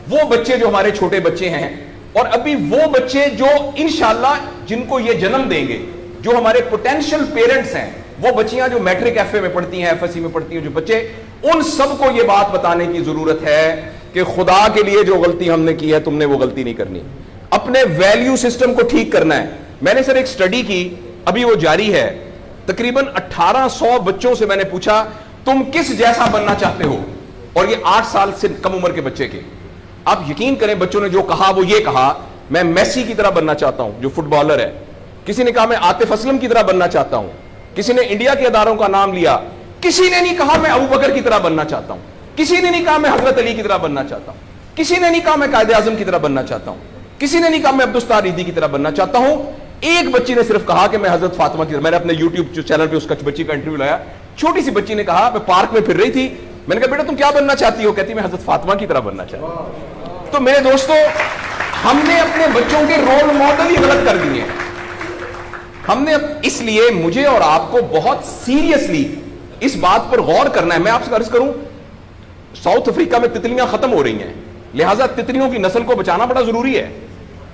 وہ بچے جو ہمارے چھوٹے بچے ہیں اور ابھی وہ بچے جو انشاءاللہ جن کو یہ جنم دیں گے, جو ہمارے پوٹینشیل پیرنٹس ہیں, وہ بچیاں جو میٹرک ایف اے میں پڑھتی ہیں, ایف ایس سی میں پڑھتی ہیں, جو بچے, ان سب کو یہ بات بتانے کی ضرورت ہے کہ خدا کے لیے جو غلطی ہم نے کی ہے تم نے وہ غلطی نہیں کرنی. اپنے ویلیو سسٹم کو ٹھیک کرنا ہے. میں نے سر ایک سٹڈی کی, ابھی وہ جاری ہے, تقریباً 1800 بچوں سے میں نے پوچھا تم کس جیسا بننا چاہتے ہو, اور یہ 8 سال سے کم عمر کے بچے کے. آپ یقین کریں بچوں نے جو کہا وہ یہ کہا میں میسی کی طرح بننا چاہتا ہوں جو فٹ بالر ہے, کسی نے کہا میں عاطف اسلم کی طرح بننا چاہتا ہوں, کسی نے انڈیا کے اداروں کا نام لیا, کسی نے نہیں کہا میں ابو بکر کی طرح بننا چاہتا ہوں, کسی نے نہیں کہا میں حضرت علی کی طرح بننا چاہتا ہوں, کسی نے نہیں کہا میں قائد اعظم کی طرح بننا چاہتا ہوں, کسی نے نہیں کہا میں عبدالستار ریدی کی طرح بننا چاہتا ہوں. ایک بچی نے صرف کہا کہ میں حضرت فاطمہ کی طرح. میں نے اپنے یوٹیوب چینل پہ اس کا بچی کا انٹرویو لایا, چھوٹی سی بچی نے کہا میں پارک میں پھر رہی تھی, میں نے کہا بیٹا تم کیا بننا چاہتی ہو, کہتی میں حضرت فاطمہ کی طرح بننا چاہتی ہوں. تو میرے دوستو ہم نے اپنے بچوں کے رول ماڈل ہی غلط کر دیے ہیں. ہم نے, اس لیے مجھے اور آپ کو بہت سیریسلی اس بات پر غور کرنا ہے. میں آپ سے عرض کروں, ساؤتھ افریقہ میں تتلیاں ختم ہو رہی ہیں, لہٰذا تتلیوں کی نسل کو بچانا بڑا ضروری ہے.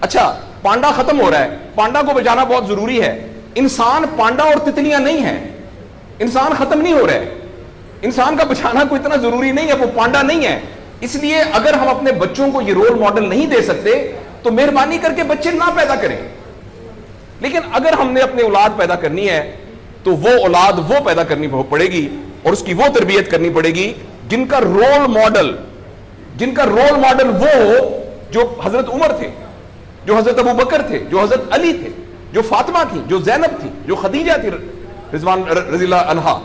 اچھا پانڈا ختم ہو رہا ہے, پانڈا کو بچانا بہت ضروری ہے. انسان پانڈا اور تتلیاں نہیں ہیں, انسان ختم نہیں ہو رہا ہے, انسان کا بچانا کوئی اتنا ضروری نہیں ہے, وہ پانڈا نہیں ہے. اس لیے اگر ہم اپنے بچوں کو یہ رول ماڈل نہیں دے سکتے تو مہربانی کر کے بچے نہ پیدا کریں. لیکن اگر ہم نے اپنی اولاد پیدا کرنی ہے تو وہ اولاد وہ پیدا کرنی پڑے گی اور اس کی وہ تربیت کرنی پڑے گی جن کا رول ماڈل وہ جو حضرت عمر تھے, جو حضرت ابو بکر تھے, جو حضرت علی تھے, جو فاطمہ تھی, جو زینب تھی, جو خدیجہ تھی رضوان رضی اللہ عنہا.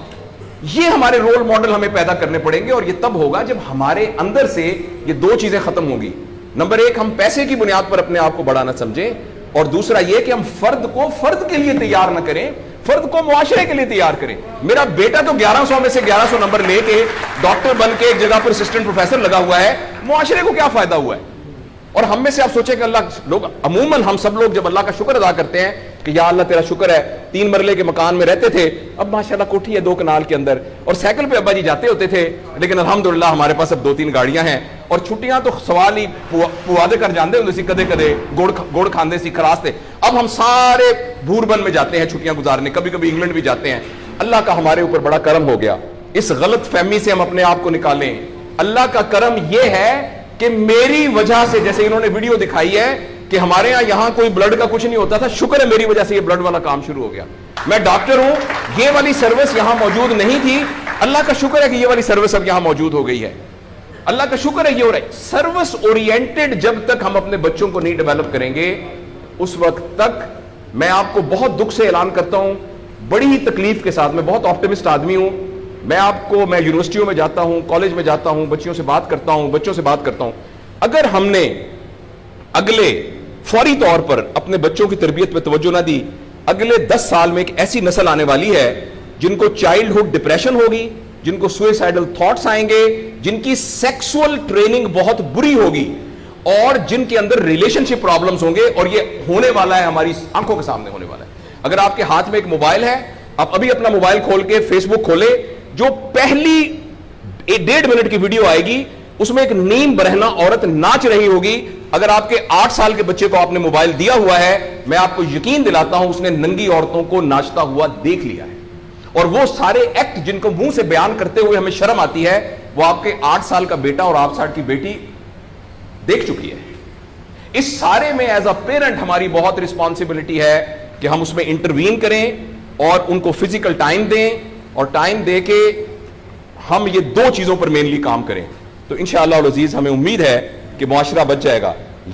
یہ ہمارے رول ماڈل ہمیں پیدا کرنے پڑیں گے, اور یہ تب ہوگا جب ہمارے اندر سے یہ دو چیزیں ختم ہوں گی. نمبر 1, ہم پیسے کی بنیاد پر اپنے آپ کو بڑا نہ سمجھیں, اور دوسرا یہ کہ ہم فرد کو فرد کے لیے تیار نہ کریں, فرد کو معاشرے کے لیے تیار کریں. میرا بیٹا تو 1100 میں سے 1100 نمبر لے کے ڈاکٹر بن کے ایک جگہ پر اسسٹنٹ پروفیسر لگا ہوا ہے, معاشرے کو کیا فائدہ ہوا ہے؟ اور ہم میں سے آپ سوچیں کہ اللہ لوگ, عموماً ہم سب لوگ جب اللہ کا شکر ادا کرتے ہیں کہ یا اللہ تیرا شکر ہے, 3 مرلے کے مکان میں رہتے تھے, اب ماشاءاللہ کوٹھی ہے 2 کنال کے اندر, اور سائیکل پہ ابا جی جاتے ہوتے تھے, لیکن الحمدللہ ہمارے پاس اب 2-3 گاڑیاں ہیں, اور چھٹیاں تو سوال ہی پوادے کر جاندے ہوندے سی, کدے کدے گوڑ کھاندے سی, خراستے. اب ہم سارے بھوربن میں جاتے ہیں چھٹیاں گزارنے, کبھی کبھی انگلینڈ بھی جاتے ہیں. اللہ کا ہمارے اوپر بڑا کرم ہو گیا. اس غلط فہمی سے ہم اپنے آپ کو نکالیں. اللہ کا کرم یہ ہے کہ میری وجہ سے, جیسے انہوں نے ویڈیو دکھائی ہے کہ ہمارے یہاں کوئی بلڈ کا کچھ نہیں ہوتا تھا, شکر ہے میری وجہ سے یہ بلڈ والا کام شروع ہو گیا. میں ڈاکٹر ہوں, یہ والی سروس یہاں موجود نہیں تھی, اللہ کا شکر ہے کہ یہ والی سروس اب یہاں موجود ہو گئی ہے. اللہ کا شکر ہے یہ ہو رہا ہے. سروس اورینٹڈ جب تک ہم اپنے بچوں کو نہیں ڈیولپ کریں گے, اس وقت تک میں آپ کو بہت دکھ سے اعلان کرتا ہوں, بڑی ہی تکلیف کے ساتھ, میں بہت آپٹمسٹ آدمی ہوں, میں یونیورسٹیوں میں جاتا ہوں, کالج میں جاتا ہوں, بچوں سے بات کرتا ہوں, اگر ہم نے اگلے فوری طور پر اپنے بچوں کی تربیت پہ توجہ نہ دی, اگلے 10 سال میں ایک ایسی نسل آنے والی ہے جن کو چائلڈہڈ ڈپریشن ہوگی, جن کو سوئسائڈل تھاٹس آئیں گے, جن کی سیکسول ٹریننگ بہت بری ہوگی, اور جن کے اندر ریلیشن شپ پرابلمز ہوں گے, اور یہ ہونے والا ہے, ہماری آنکھوں کے سامنے ہونے والا ہے. اگر آپ کے ہاتھ میں ایک موبائل ہے, آپ ابھی اپنا موبائل کھول کے فیس بک کھولے, جو پہلی 1.5 منٹ کی ویڈیو آئے گی اس میں ایک نیم برہنہ عورت ناچ رہی ہوگی. اگر آپ کے 8 سال کے بچے کو آپ نے موبائل دیا ہوا ہے, میں آپ کو یقین دلاتا ہوں اس نے ننگی عورتوں کو ناچتا ہوا دیکھ لیا ہے, اور وہ سارے ایکٹ جن کو منہ سے بیان کرتے ہوئے ہمیں شرم آتی ہے, وہ آپ کے 8 سال کا بیٹا اور 8 سال کی بیٹی دیکھ چکی ہے. اس سارے میں ایز اے پیرنٹ ہماری بہت رسپانسبلٹی ہے کہ ہم اس میں انٹروین کریں اور ان کو فزیکل ٹائم دیں, اور ٹائم دے کے ہم یہ 2 چیزوں پر مینلی کام کریں. تو انشاءاللہ العزیز ہمیں امید ہے کہ معاشرہ بچ جائے گا.